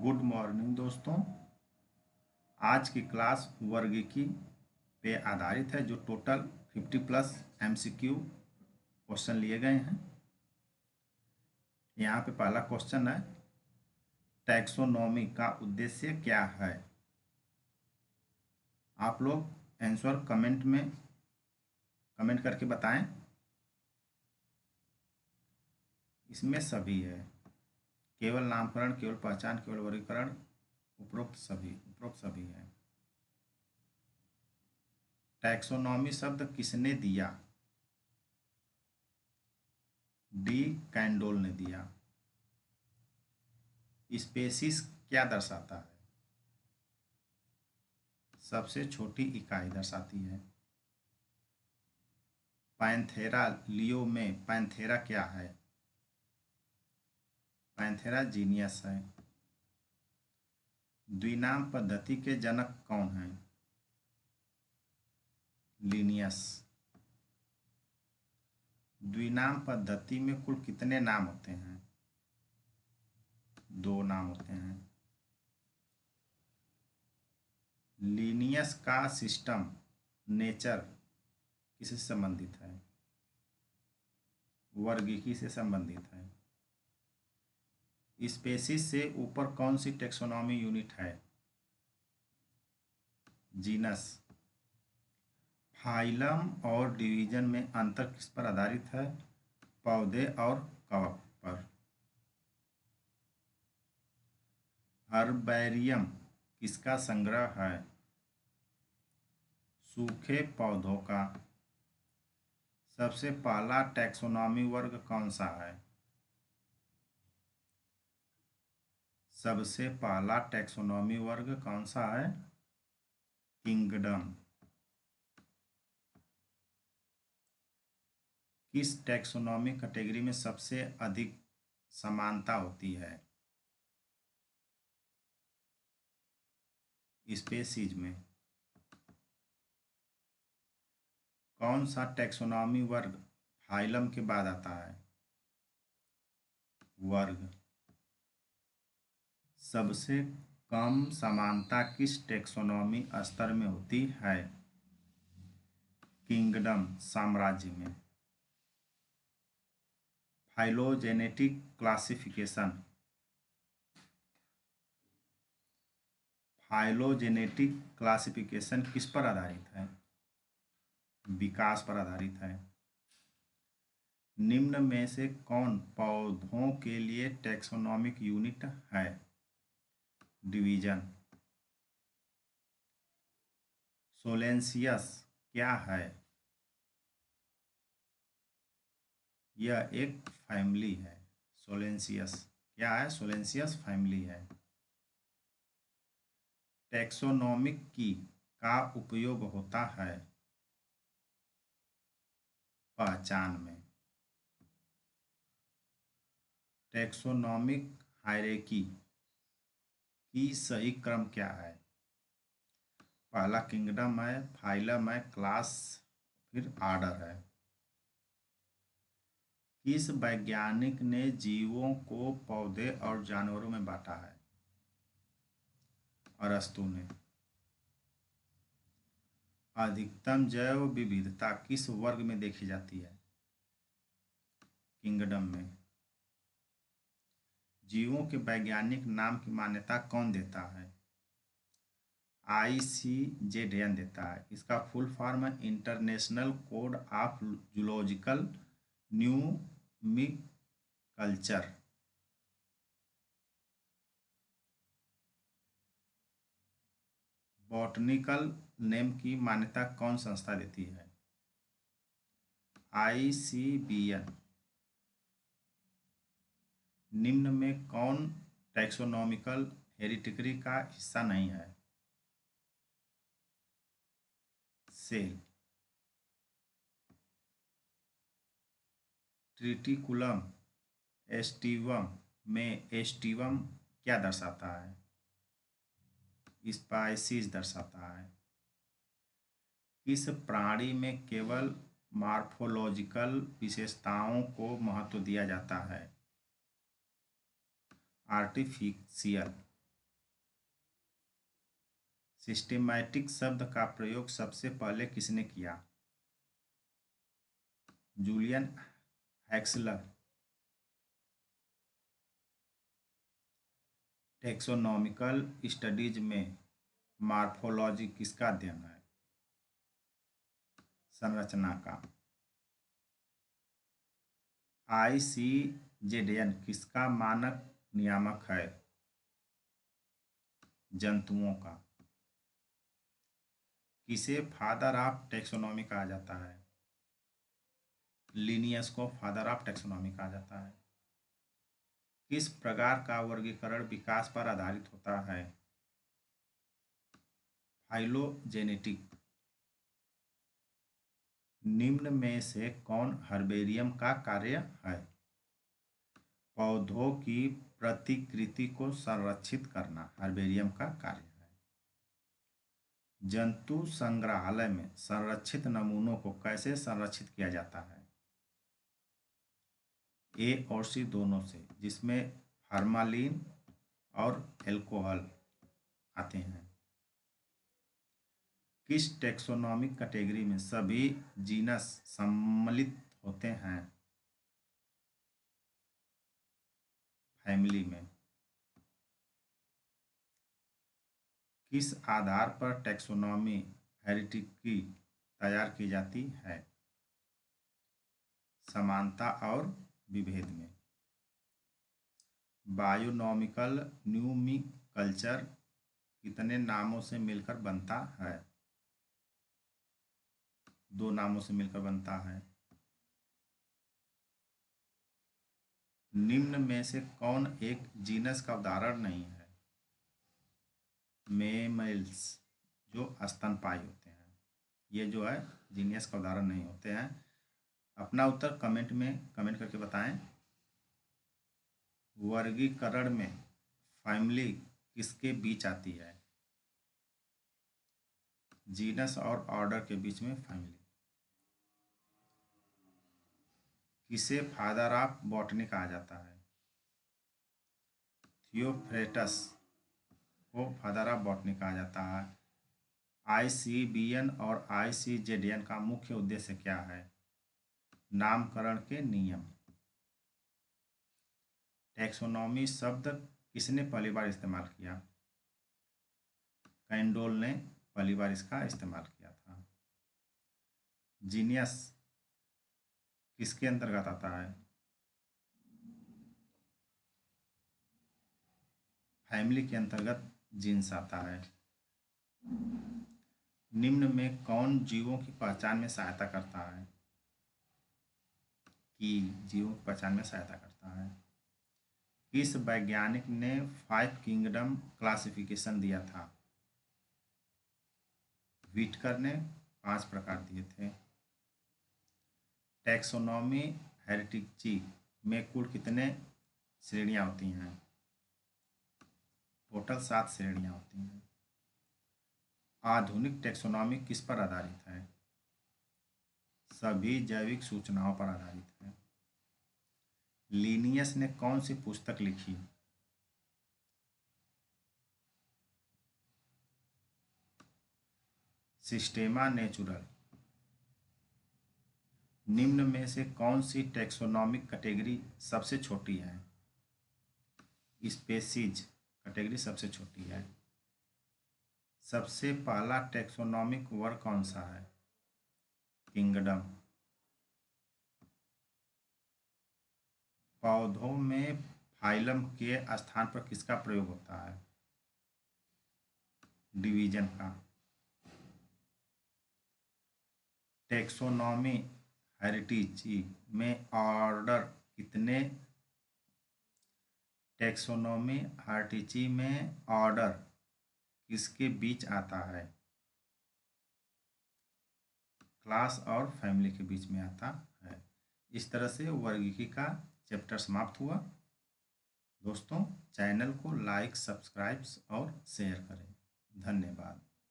Good morning दोस्तों। आज की क्लास वर्गीकी पे आधारित है जो टोटल 50+ MCQ क्वेश्चन लिए गए हैं। यहाँ पे पहला क्वेश्चन है, टैक्सोनॉमी का उद्देश्य क्या है। आप लोग आंसर कमेंट करके बताएं। इसमें सभी है, केवल नामकरण, केवल पहचान, केवल वर्गीकरण, उपरोक्त सभी है। टैक्सोनॉमी शब्द किसने दिया? डी कैंडोल ने दिया। स्पेसीज क्या दर्शाता है? सबसे छोटी इकाई दर्शाती है। पैंथेरा लियो में पैंथेरा क्या है? पैंथेरा जीनियस है। द्विनाम पद्धति के जनक कौन हैं? लिनियस। द्विनाम पद्धति में कुल कितने नाम होते हैं? 2 नाम होते हैं। लिनियस का सिस्टम नेचर किससे संबंधित है? वर्गीकी से संबंधित है। स्पेसीज से ऊपर कौन सी टेक्सोनॉमी यूनिट है? जीनस। फाइलम और डिवीजन में अंतर किस पर आधारित है? पौधे और कवक पर। हर्बैरियम किसका संग्रह है? सूखे पौधों का। सबसे पहला टैक्सोनॉमी वर्ग कौन सा है? सबसे पहला टैक्सोनॉमी वर्ग कौन सा है? किंगडम। किस टैक्सोनॉमी कैटेगरी में सबसे अधिक समानता होती है? स्पेसीज में। कौन सा टैक्सोनॉमी वर्ग फाइलम के बाद आता है? वर्ग। सबसे कम समानता किस टैक्सोनॉमी स्तर में होती है? किंगडम साम्राज्य में। Phylogenetic classification. फाइलोजेनेटिक क्लासिफिकेशन किस पर आधारित है? विकास पर आधारित है। निम्न में से कौन पौधों के लिए टैक्सोनॉमिक यूनिट है? डिवीजन। सोलेंसियस क्या है? यह एक फैमिली है। सोलेंसियस क्या है? सोलेंसियस फैमिली है। टैक्सोनॉमिक की का उपयोग होता है पहचान में। टैक्सोनॉमिक हायरार्की की सही क्रम क्या है? पहला किंगडम है, फाइलम है, क्लास, फिर आर्डर है। किस वैज्ञानिक ने जीवों को पौधे और जानवरों में बांटा है? अरस्तु ने। अधिकतम जैव विविधता किस वर्ग में देखी जाती है? किंगडम में। जीवों के वैज्ञानिक नाम की मान्यता कौन देता है? ICZN देता है। इसका फुल फॉर्म है international code of zoological nomenclature. Botanical name की मान्यता कौन संस्था देती है? ICBN। निम्न में कौन टैक्सोनॉमिकल हेरिडिटरी का हिस्सा नहीं है? सेल। ट्रिटिकुलम एस्टिवम में एस्टिवम क्या दर्शाता है? स्पाइसीज दर्शाता है। किस प्राणी में केवल मॉर्फोलॉजिकल विशेषताओं को महत्व दिया जाता है? आर्टिफिशियल। सिस्टेमैटिक शब्द का प्रयोग सबसे पहले किसने किया? जूलियन हैक्सलर। टेक्सोनॉमिकल स्टडीज में मॉर्फोलॉजी किसका अध्ययन है? संरचना का। ICJDN किसका मानक नियामक है? जंतुओं का। किसे फादर ऑफ टेक्सोनॉमी कहा जाता है? लिनियस को फादर ऑफ टेक्सोनॉमी कहा जाता है। किस प्रकार का वर्गीकरण विकास पर आधारित होता है? फाइलोजेनेटिक। निम्न में से कौन हर्बेरियम का कार्य है? पौधों की प्रतिकृति को संरक्षित करना हर्बेरियम का कार्य है। जंतु संग्रहालय में संरक्षित नमूनों को कैसे संरक्षित किया जाता है? A और C दोनों से, जिसमें फार्मालिन और एल्कोहल आते हैं। किस टेक्सोनॉमिक कैटेगरी में सभी जीनस सम्मिलित होते हैं? फैमिली में। किस आधार पर टेक्सोनॉमी हेरिडिटी तैयार की जाती है? समानता और विभेद में। बायोनॉमिकल न्यूमिकल्चर कितने नामों से मिलकर बनता है? 2 नामों से मिलकर बनता है। निम्न में से कौन एक जीनस का उदाहरण नहीं है? मेमल्स, जो स्तनपायी होते हैं, ये जो है जीनियस का उदाहरण नहीं होते हैं। अपना उत्तर कमेंट में कमेंट करके बताएं। वर्गीकरण में फैमिली किसके बीच आती है? जीनस और ऑर्डर के बीच में फैमिली। किसे फादर ऑफ बॉटनी कहा जाता है? थियोफ्रेटस को फादर ऑफ बॉटनी कहा जाता है। ICBN और ICJDN का मुख्य उद्देश्य क्या है? नामकरण के नियम। टैक्सोनॉमी शब्द किसने पहली बार इस्तेमाल किया? कैंडोल ने पहली बार इसका इस्तेमाल किया था। जीनियस किसके अंतर्गत आता है? फैमिली के अंतर्गत जीन्स आता है। निम्न में कौन जीवों की पहचान में सहायता करता है? कि जीवों की पहचान में सहायता करता है। किस वैज्ञानिक ने 5 किंगडम क्लासिफिकेशन दिया था? व्हिटकर ने 5 प्रकार दिए थे। टैक्सोनॉमी हेरिडिटी में कुल कितने श्रेणियां होती हैं? टोटल 7 श्रेणियां होती हैं। आधुनिक टैक्सोनॉमी किस पर आधारित है? सभी जैविक सूचनाओं पर आधारित है। लिनियस ने कौन सी पुस्तक लिखी? सिस्टेमा नेचुरल। निम्न में से कौन सी टैक्सोनॉमिक कैटेगरी सबसे छोटी है? स्पेसीज कैटेगरी सबसे छोटी है। सबसे पहला टैक्सोनॉमिक वर्ग कौन सा है? किंगडम। पौधों में फाइलम के स्थान पर किसका प्रयोग होता है? डिवीजन का। टैक्सोनॉमी हेरिडिटी में ऑर्डर कितने? टैक्सोनॉमी हेरिडिटी में ऑर्डर किसके बीच आता है? क्लास और फैमिली के बीच में आता है। इस तरह से वर्गीकी का चैप्टर समाप्त हुआ। दोस्तों, चैनल को लाइक, सब्सक्राइब और शेयर करें। धन्यवाद।